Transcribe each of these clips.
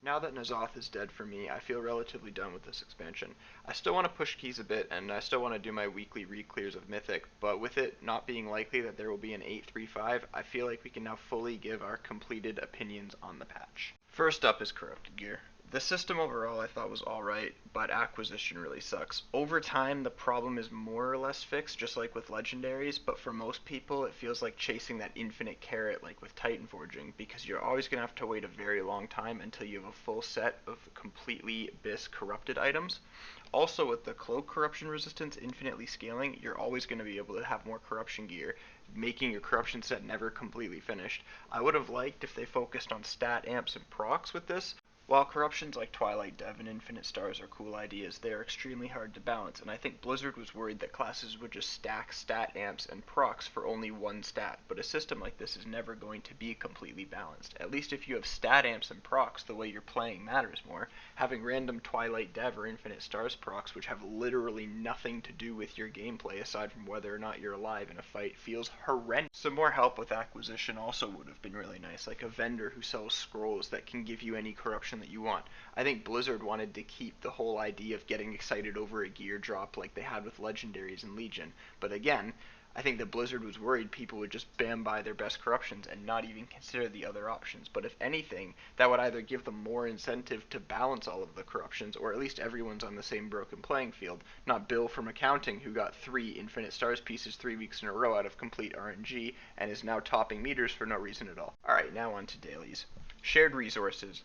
Now that N'Alotha is dead for me, I feel relatively done with this expansion. I still want to push keys a bit, and I still want to do my weekly re-clears of Mythic, but with it not being likely that there will be an 835, I feel like we can now fully give our completed opinions on the patch. First up is Corrupted Gear. The system overall I thought was alright, but acquisition really sucks. Over time, the problem is more or less fixed, just like with legendaries, but for most people, it feels like chasing that infinite carrot like with Titan Forging, because you're always going to have to wait a very long time until you have a full set of completely Abyss corrupted items. Also, with the Cloak corruption resistance infinitely scaling, you're always going to be able to have more corruption gear, making your corruption set never completely finished. I would have liked if they focused on stat amps and procs with this. While corruptions like Twilight Dev and Infinite Stars are cool ideas, they are extremely hard to balance, and I think Blizzard was worried that classes would just stack stat amps and procs for only one stat, but a system like this is never going to be completely balanced. At least if you have stat amps and procs, the way you're playing matters more. Having random Twilight Dev or Infinite Stars procs, which have literally nothing to do with your gameplay aside from whether or not you're alive in a fight, feels horrendous. Some more help with acquisition also would have been really nice, like a vendor who sells scrolls that can give you any corruption that you want. I think Blizzard wanted to keep the whole idea of getting excited over a gear drop like they had with legendaries in Legion, but again, I think that Blizzard was worried people would just bam buy their best corruptions and not even consider the other options. But if anything, that would either give them more incentive to balance all of the corruptions, or at least everyone's on the same broken playing field, not Bill from accounting who got 3 Infinite Stars pieces 3 weeks in a row out of complete RNG and is now topping meters for no reason at all. Alright, now on to dailies. Shared resources.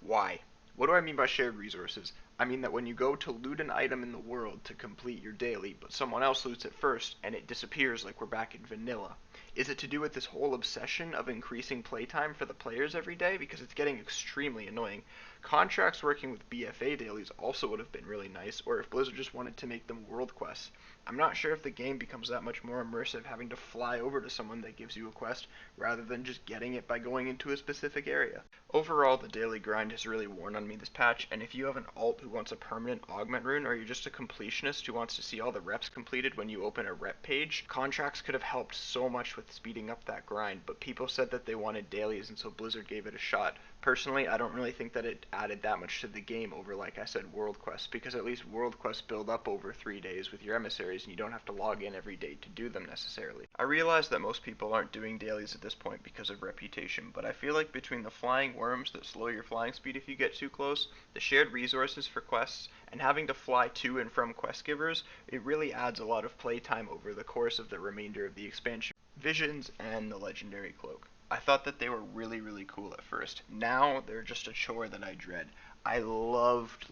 Why? What do I mean by shared resources? I mean that when you go to loot an item in the world to complete your daily, but someone else loots it first, and it disappears like we're back in vanilla. Is it to do with this whole obsession of increasing playtime for the players every day? Because it's getting extremely annoying. Contracts working with BFA dailies also would have been really nice, or if Blizzard just wanted to make them world quests. I'm not sure if the game becomes that much more immersive having to fly over to someone that gives you a quest, rather than just getting it by going into a specific area. Overall, the daily grind has really worn on me this patch, and if you have an alt who wants a permanent augment rune, or you're just a completionist who wants to see all the reps completed when you open a rep page, contracts could have helped so much with speeding up that grind, but people said that they wanted dailies, and so Blizzard gave it a shot. Personally, I don't really think that it added that much to the game over, like I said, world quests, because at least world quests build up over 3 days with your emissaries, and you don't have to log in every day to do them necessarily. I realize that most people aren't doing dailies at this point because of reputation, but I feel like between the flying worms that slow your flying speed if you get too close, the shared resources for quests, and having to fly to and from quest givers, it really adds a lot of playtime over the course of the remainder of the expansion. Visions and the legendary cloak. I thought that they were really cool at first. Now they're just a chore that I dread. I loved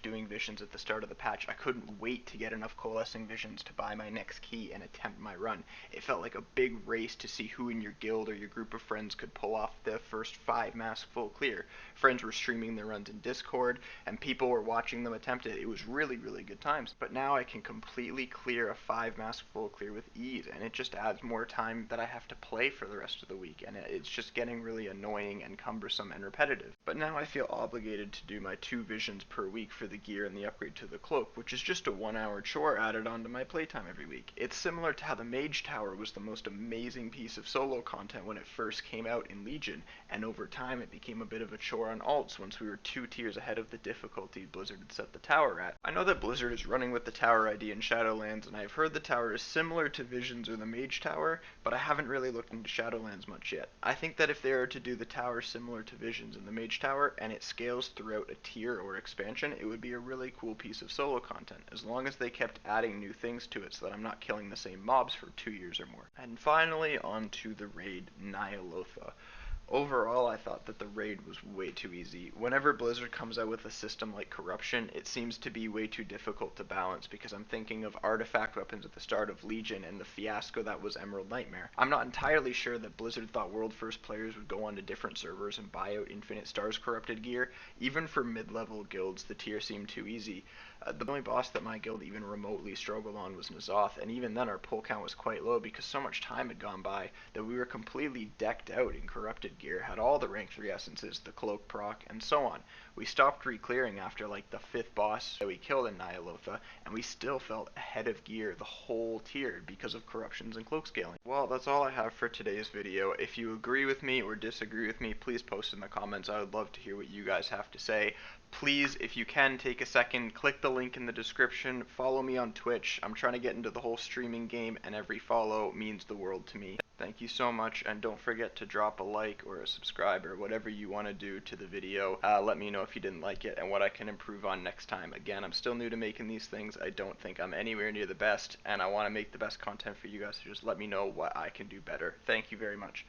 doing visions at the start of the patch. I couldn't wait to get enough coalescing visions to buy my next key and attempt my run. It felt like a big race to see who in your guild or your group of friends could pull off the first 5 mask full clear. Friends were streaming their runs in Discord, and people were watching them attempt it. It was really good times. But now I can completely clear a 5 mask full clear with ease, and it just adds more time that I have to play for the rest of the week, and it's just getting really annoying and cumbersome and repetitive. But now I feel obligated to do my 2 visions per week for the gear and the upgrade to the cloak, which is just a 1-hour chore added onto my playtime every week. It's similar to how the Mage Tower was the most amazing piece of solo content when it first came out in Legion, and over time it became a bit of a chore on alts once we were 2 tiers ahead of the difficulty Blizzard had set the tower at. I know that Blizzard is running with the tower idea in Shadowlands, and I've heard the tower is similar to Visions or the Mage Tower, but I haven't really looked into Shadowlands much yet. I think that if they are to do the tower similar to Visions and the Mage Tower, and it scales throughout a tier or expansion, it would be a really cool piece of solo content, as long as they kept adding new things to it so that I'm not killing the same mobs for 2 years or more. And finally, on to the raid Ny'Alotha. Overall, I thought that the raid was way too easy. Whenever Blizzard comes out with a system like Corruption, it seems to be way too difficult to balance, because I'm thinking of artifact weapons at the start of Legion and the fiasco that was Emerald Nightmare. I'm not entirely sure that Blizzard thought World First players would go onto different servers and buy out Infinite Stars corrupted gear. Even for mid-level guilds, the tier seemed too easy. The only boss that my guild even remotely struggled on was Ny'Alotha, and even then our pull count was quite low because so much time had gone by that we were completely decked out in corrupted gear, had all the rank 3 essences, the cloak proc, and so on. We stopped re-clearing after like the 5th boss that we killed in Ny'Alotha, and we still felt ahead of gear the whole tier because of corruptions and cloak scaling. Well, that's all I have for today's video. If you agree with me or disagree with me, please post in the comments. I would love to hear what you guys have to say. Please, if you can, take a second, click the link in the description, follow me on Twitch. I'm trying to get into the whole streaming game, and every follow means the world to me. Thank you so much, and don't forget to drop a like or a subscribe or whatever you want to do to the video. Let me know if you didn't like it and what I can improve on next time. Again, I'm still new to making these things. I don't think I'm anywhere near the best, and I want to make the best content for you guys, so just let me know what I can do better. Thank you very much.